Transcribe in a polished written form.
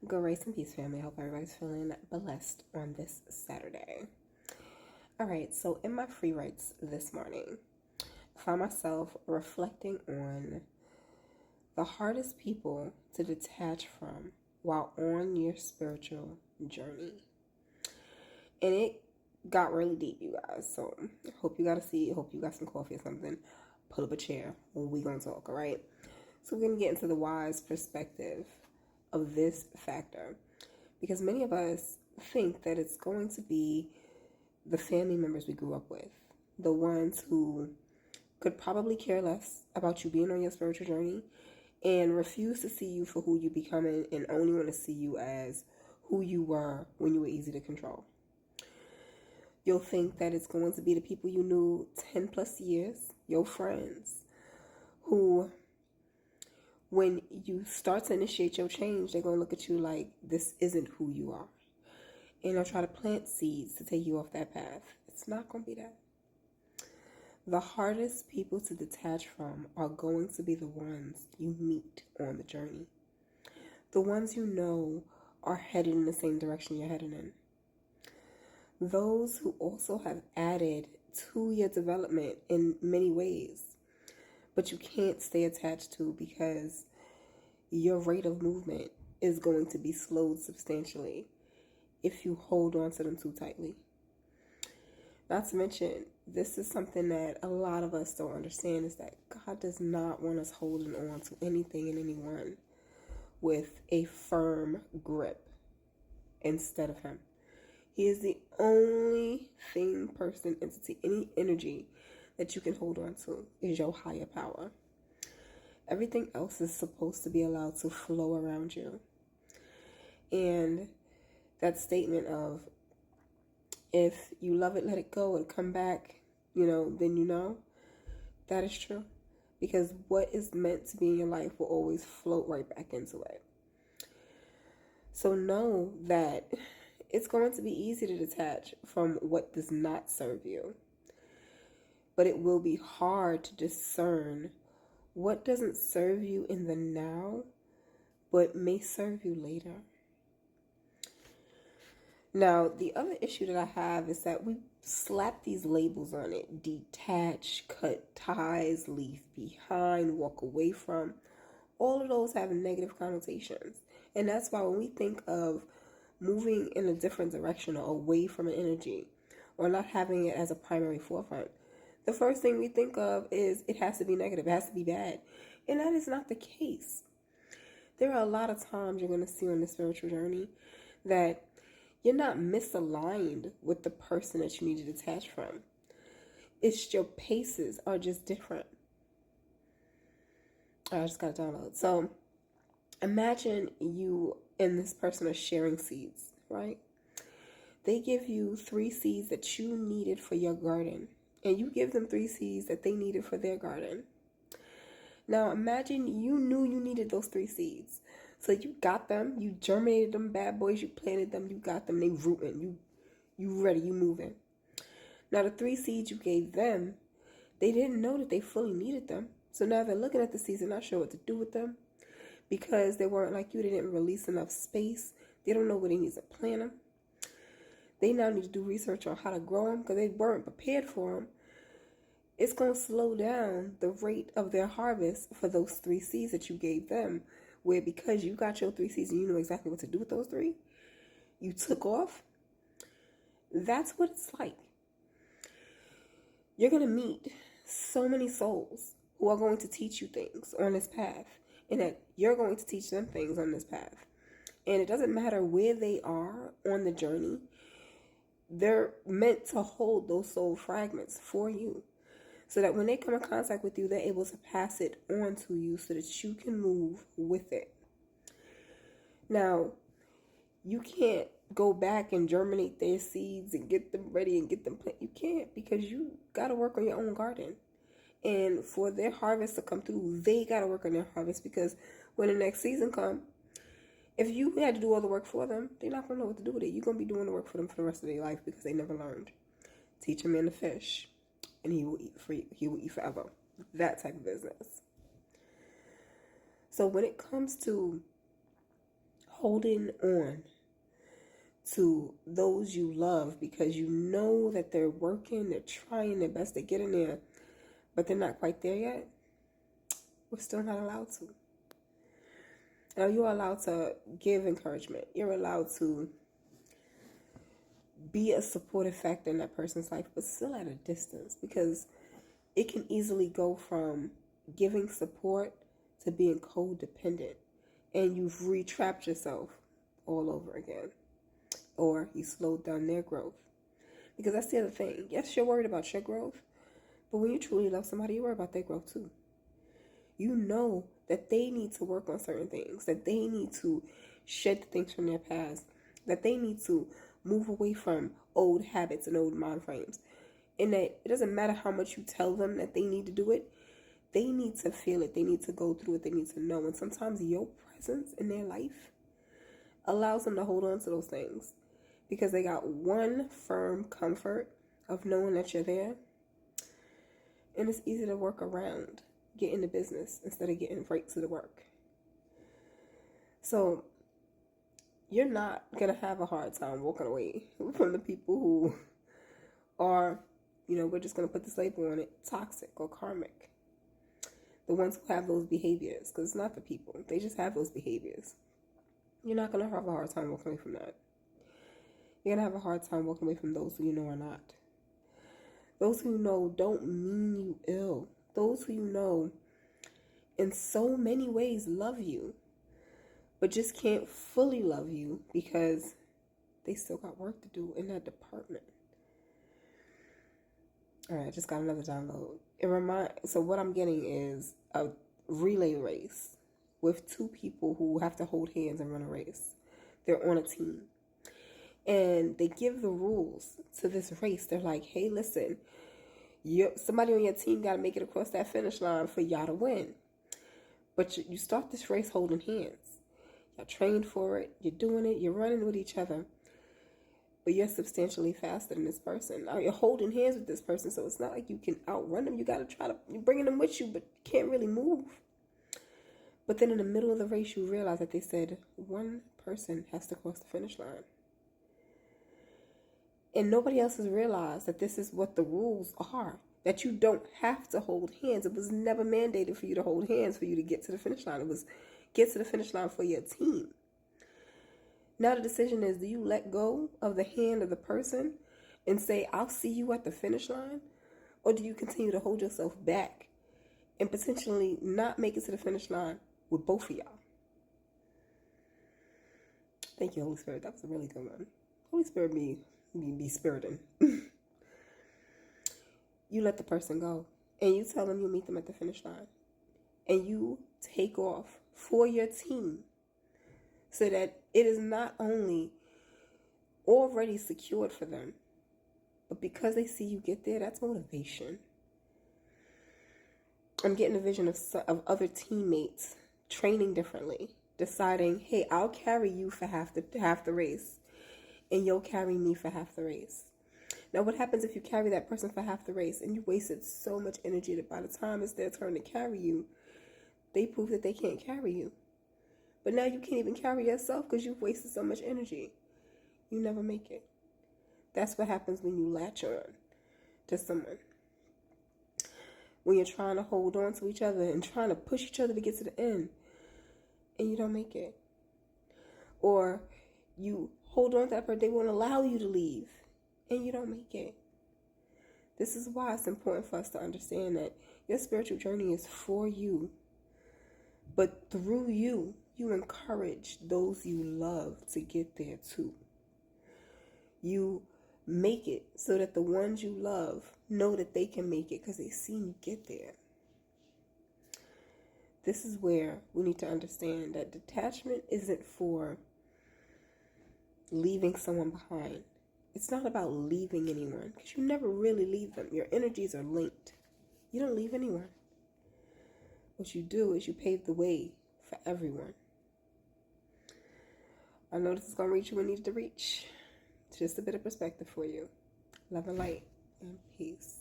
Grace and peace, family. I hope everybody's feeling blessed on this Saturday. All right, so in my free writes this morning, I found myself reflecting on the hardest people to detach from while on your spiritual journey. And it got really deep, you guys. So I hope you got a seat. I hope you got some coffee or something. Pull up a chair. We gonna talk, all right? So we're gonna get into the Wyyse perspective of this factor, because many of us think that it's going to be the family members we grew up with, the ones who could probably care less about you being on your spiritual journey and refuse to see you for who you becoming and only want to see you as who you were when you were easy to control. You'll think that it's going to be the people you knew 10 plus years, your friends, who when you start to initiate your change, they're going to look at you like this isn't who you are. And they'll try to plant seeds to take you off that path. It's not going to be that. The hardest people to detach from are going to be the ones you meet on the journey. The ones you know are headed in the same direction you're headed in. Those who also have added to your development in many ways, but you can't stay attached to because your rate of movement is going to be slowed substantially if you hold on to them too tightly. Not to mention, this is something that a lot of us don't understand, is that God does not want us holding on to anything and anyone with a firm grip instead of Him. He is the only thing, person, entity, any energy that you can hold on to is your higher power. Everything else is supposed to be allowed to flow around you. And that statement of, if you love it, let it go, and come back, then that is true. Because what is meant to be in your life will always float right back into it. So know that it's going to be easy to detach from what does not serve you. But it will be hard to discern what doesn't serve you in the now, but may serve you later. Now, the other issue that I have is that we slap these labels on it: detach, cut ties, leave behind, walk away from. All of those have negative connotations. And that's why when we think of moving in a different direction or away from an energy or not having it as a primary forefront, the first thing we think of is it has to be negative, it has to be bad. And that is not the case. There are a lot of times you're going to see on the spiritual journey that you're not misaligned with the person that you need to detach from. It's your paces are just different. I just got to download. So imagine you and this person are sharing seeds, right? They give you 3 seeds that you needed for your garden, and you give them 3 seeds that they needed for their garden. Now imagine you knew you needed those 3 seeds. So you got them, you germinated them bad boys, you planted them, you got them, they rooting, you ready, you moving. Now the 3 seeds you gave them, they didn't know that they fully needed them. So now they're looking at the seeds and not sure what to do with them, because they weren't like you. They didn't release enough space. They don't know where they need to plant them. They now need to do research on how to grow them because they weren't prepared for them. It's going to slow down the rate of their harvest for those 3 seeds that you gave them, where because you got your 3 seeds and you know exactly what to do with those 3, you took off. That's what it's like. You're going to meet so many souls who are going to teach you things on this path, and that you're going to teach them things on this path. And it doesn't matter where they are on the journey. They're meant to hold those soul fragments for you, so that when they come in contact with you, they're able to pass it on to you so that you can move with it. Now, you can't go back and germinate their seeds and get them ready and get them planted. You can't, because you got to work on your own garden. And for their harvest to come through, they got to work on their harvest, because when the next season comes, if you had to do all the work for them, they're not going to know what to do with it. You're going to be doing the work for them for the rest of their life because they never learned. Teach a man to fish, and he will eat free. He will eat forever. That type of business. So when it comes to holding on to those you love because you know that they're working, they're trying their best to get in there, but they're not quite there yet, we're still not allowed to. Now, you're allowed to give encouragement. You're allowed to be a supportive factor in that person's life, but still at a distance, because it can easily go from giving support to being codependent, and you've retrapped yourself all over again, or you slowed down their growth. Because that's the other thing. Yes, you're worried about your growth, but when you truly love somebody, you worry about their growth too. You know that they need to work on certain things, that they need to shed the things from their past, that they need to move away from old habits and old mind frames. And that it doesn't matter how much you tell them that they need to do it, they need to feel it, they need to go through it, they need to know. And sometimes your presence in their life allows them to hold on to those things because they got one firm comfort of knowing that you're there. And it's easy to work around, get into business instead of getting right to the work. So you're not going to have a hard time walking away from the people who are, we're just going to put this label on it, toxic or karmic. The ones who have those behaviors, because it's not the people. They just have those behaviors. You're not going to have a hard time walking away from that. You're going to have a hard time walking away from those who you know are not. Those who you know don't mean you ill. Those who you know in so many ways love you, but just can't fully love you because they still got work to do in that department. All right, I just got another download. So what I'm getting is a relay race with two people who have to hold hands and run a race. They're on a team. And they give the rules to this race. They're like, hey, listen, somebody on your team got to make it across that finish line for y'all to win. But you start this race holding hands. Y'all trained for it. You're doing it. You're running with each other. But you're substantially faster than this person. Now you're holding hands with this person, so it's not like you can outrun them. You got to you're bringing them with you, but you can't really move. But then in the middle of the race, you realize that they said one person has to cross the finish line. And nobody else has realized that this is what the rules are, that you don't have to hold hands. It was never mandated for you to hold hands for you to get to the finish line. It was get to the finish line for your team. Now the decision is, do you let go of the hand of the person and say, I'll see you at the finish line? Or do you continue to hold yourself back and potentially not make it to the finish line with both of y'all? Thank you, Holy Spirit. That was a really good one. Holy Spirit be spiriting. You let the person go and you tell them you'll meet them at the finish line. And you take off for your team so that it is not only already secured for them, but because they see you get there, that's motivation. I'm getting a vision of other teammates training differently, deciding, hey, I'll carry you for half the race, and you'll carry me for half the race. Now, what happens if you carry that person for half the race and you wasted so much energy that by the time it's their turn to carry you, they prove that they can't carry you? But now you can't even carry yourself because you've wasted so much energy. You never make it. That's what happens when you latch on to someone. When you're trying to hold on to each other and trying to push each other to get to the end, and you don't make it. Or you hold on to that person, they won't allow you to leave, and you don't make it. This is why it's important for us to understand that your spiritual journey is for you. But through you, you encourage those you love to get there too. You make it so that the ones you love know that they can make it because they've seen you get there. This is where we need to understand that detachment isn't for leaving someone behind. It's not about leaving anyone because you never really leave them. Your energies are linked. You don't leave anyone. What you do is you pave the way for everyone. I know this is going to reach you when it needs to reach. It's just a bit of perspective for you. Love and light and peace.